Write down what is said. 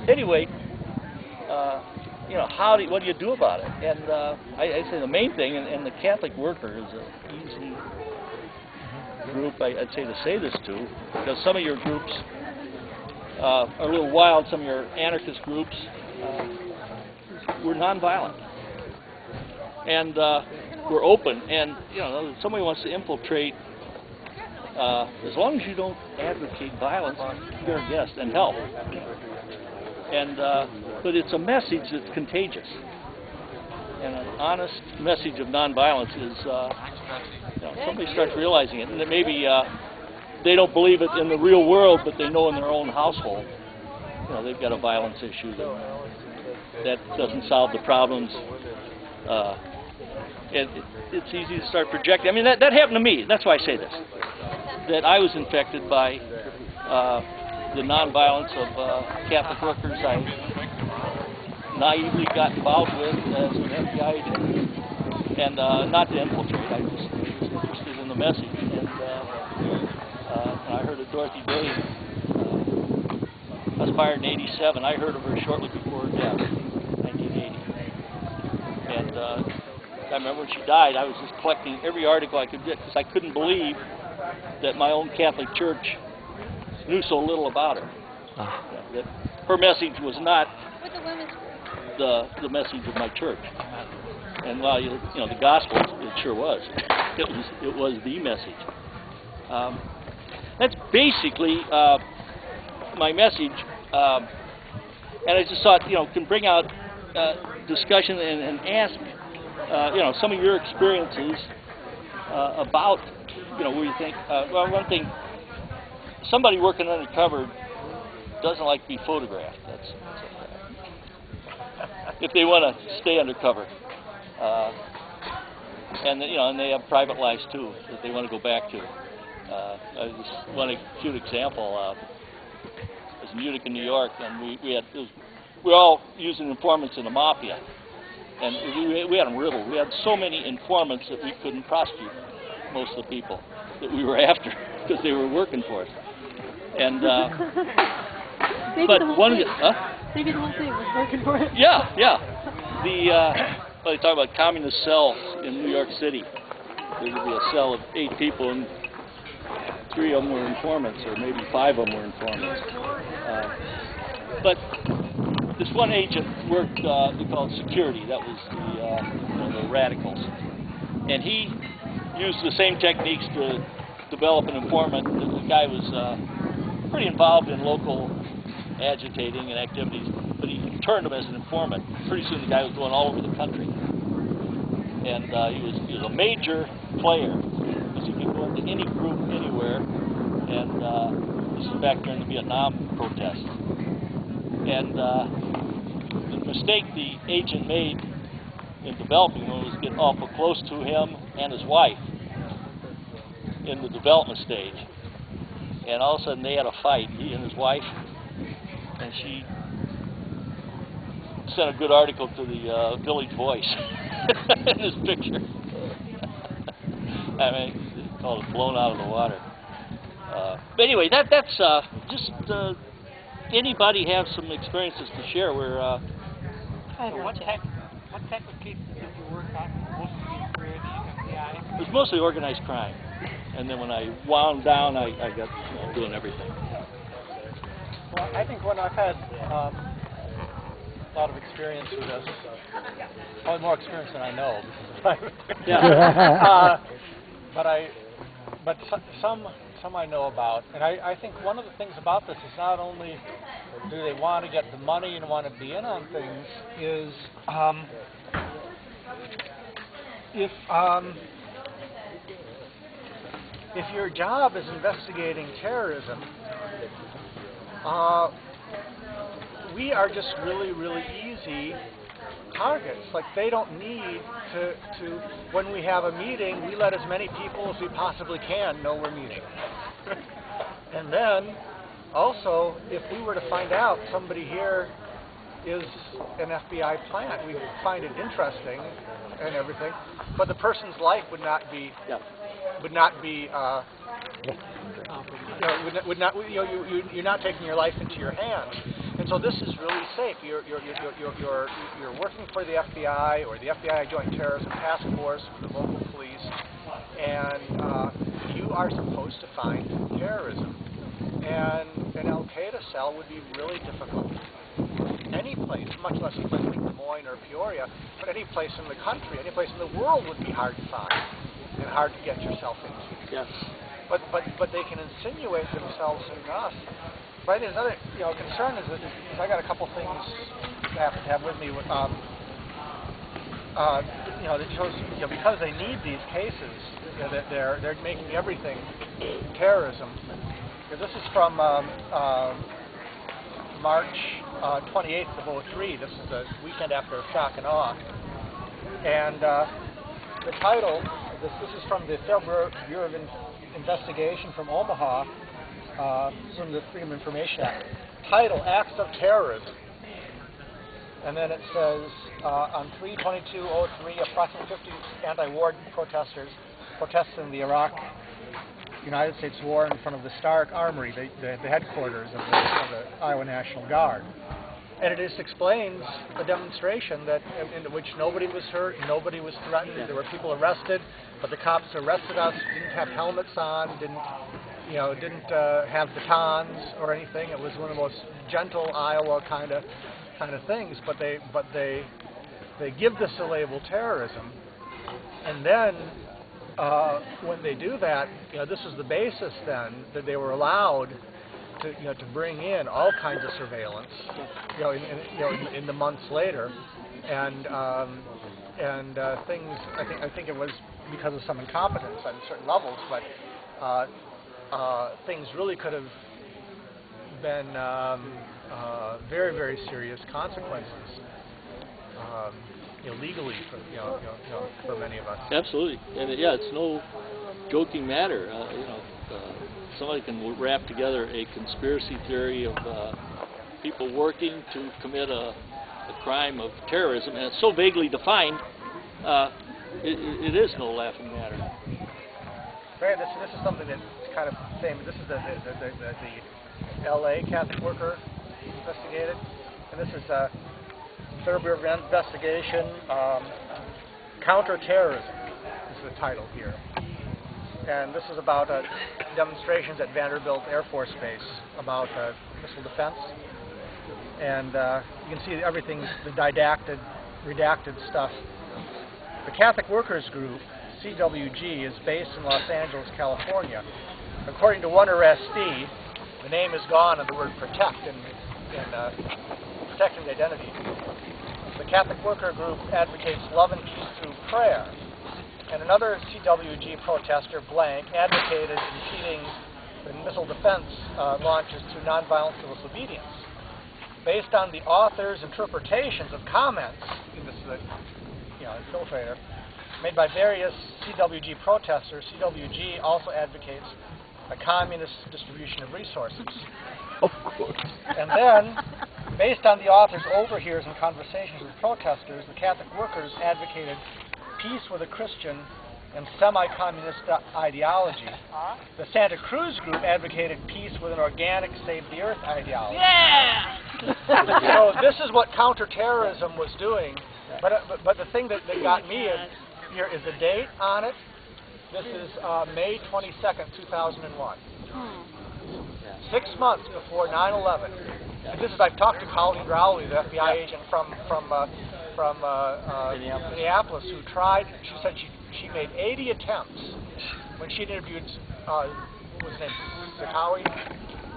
anyway, what do you do about it? And I say the main thing, and the Catholic Worker is an easy group, I'd say, to say this to, because some of your groups are a little wild. Some of your anarchist groups were nonviolent, and we're open. And if somebody wants to infiltrate, as long as you don't advocate violence, you're a guest and help. And but it's a message that's contagious, and an honest message of nonviolence is, somebody starts realizing it, and that maybe they don't believe it in the real world, but they know in their own household, they've got a violence issue that doesn't solve the problems. It's easy to start projecting. I mean, that happened to me. That's why I say this. That I was infected by the nonviolence of Catholic workers I naively got involved with as an FBI agent. And not to infiltrate, I was interested in the message. And I heard of Dorothy Day. I was fired in '87. I heard of her shortly before her death, 1980. And I remember when she died, I was just collecting every article I could get because I couldn't believe that my own Catholic Church knew so little about her. That her message was not the message of my church. And while the gospel, it sure was. It was the message. That's basically my message. And I just thought, can bring out discussion and ask, some of your experiences about, where you think, well, one thing, somebody working undercover doesn't like to be photographed. That's if they want to stay undercover. And they have private lives too that they want to go back to. I just one cute example. I was in Utica, New York, and we were all using informants in the mafia, and we had them riddled. We had so many informants that we couldn't prosecute most of the people that we were after because they were working for us. And but one, maybe the whole thing was working for it. Yeah. They talk about communist cells in New York City. There would be a cell of 8 people, and 3 of them were informants, or maybe 5 of them were informants. But this one agent worked, they called security. That was the radicals, and he used the same techniques to develop an informant. The guy was pretty involved in local agitating and activities, but he turned him as an informant. Pretty soon the guy was going all over the country. And he was a major player, because he could go into any group, anywhere. And this was back during the Vietnam protests. And the mistake the agent made in developing him was get awful close to him and his wife in the development stage. And all of a sudden they had a fight, he and his wife, and she sent a good article to the Village Voice in this picture. I mean, it's called it blown out of the water. But anyway, that's just anybody have some experiences to share where. What type of cases did you work on? Mostly for the FBI? It was mostly organized crime, and then when I wound down, I got doing everything. Well, I think when I've had a lot of experience with this, probably more experience than I know, Yeah. but some I know about, and I think one of the things about this is not only do they want to get the money and want to be in on things, is if your job is investigating terrorism, we are just really, really easy targets. Like, they don't need to when we have a meeting, we let as many people as we possibly can know we're meeting. And then, also, if we were to find out somebody here is an FBI plant, we would find it interesting and everything, but the person's life would not be, you're not taking your life into your hands. And so this is really safe. You're working for the FBI or the FBI Joint Terrorism Task Force with the local police, and you are supposed to find terrorism. And an Al-Qaeda cell would be really difficult. Any place, much less a place like Des Moines or Peoria, but any place in the country, any place in the world would be hard to find and hard to get yourself into. Yes. But they can insinuate themselves into us. But there's another concern is that I got a couple things I have to have with me. That shows because they need these cases, that they're making everything terrorism. This is from March 28th of '03. This is the weekend after shock and awe. And the title, this is from the Federal Bureau of Investigation from Omaha, from the Freedom of Information Act. Title, Acts of Terrorism. And then it says, on 3/22/03, approximately 50 anti-war protesters protesting the United States war in front of the Stark Armory, the headquarters of the Iowa National Guard. And it just explains a demonstration in which nobody was hurt, nobody was threatened. There were people arrested, but the cops arrested us, didn't have helmets on, didn't have batons or anything. It was one of the most gentle Iowa kind of things. But they give this a label terrorism, and then when they do that, this is the basis then that they were allowed to bring in all kinds of surveillance, in the months later, and things. I think it was because of some incompetence on certain levels, but things really could have been very, very serious consequences, legally for many of us. Absolutely, and it's no joking matter. Somebody can wrap together a conspiracy theory of people working to commit a crime of terrorism, and it's so vaguely defined, it is no laughing matter. Right, this is something that's kind of famous. This is the L.A. Catholic worker investigated, and this is Federal Bureau of Investigation, Counterterrorism is the title here. And this is about demonstrations at Vanderbilt Air Force Base about missile defense. And you can see everything, the redacted stuff. The Catholic Workers Group, CWG, is based in Los Angeles, California. According to one arrestee, the name is gone and the word protect in protecting the identity. The Catholic Worker Group advocates love and peace through prayer. And another CWG protester, Blank, advocated impeding the missile defense launches through nonviolent civil disobedience. Based on the author's interpretations of comments, this is a infiltrator, made by various CWG protesters, CWG also advocates a communist distribution of resources. Of course. And then, based on the author's overhears and conversations with protesters, the Catholic workers advocated peace with a Christian and semi-communist ideology. The Santa Cruz group advocated peace with an organic, save the earth ideology. Yeah! So this is what counterterrorism was doing. But the thing that got me here is the date on it. This is May 22nd, 2001. 6 months before 9/11. And this is, I've talked to Colleen Rowley, the FBI agent from Minneapolis, who tried. She said she made 80 attempts when she interviewed what was his name, Zakawi,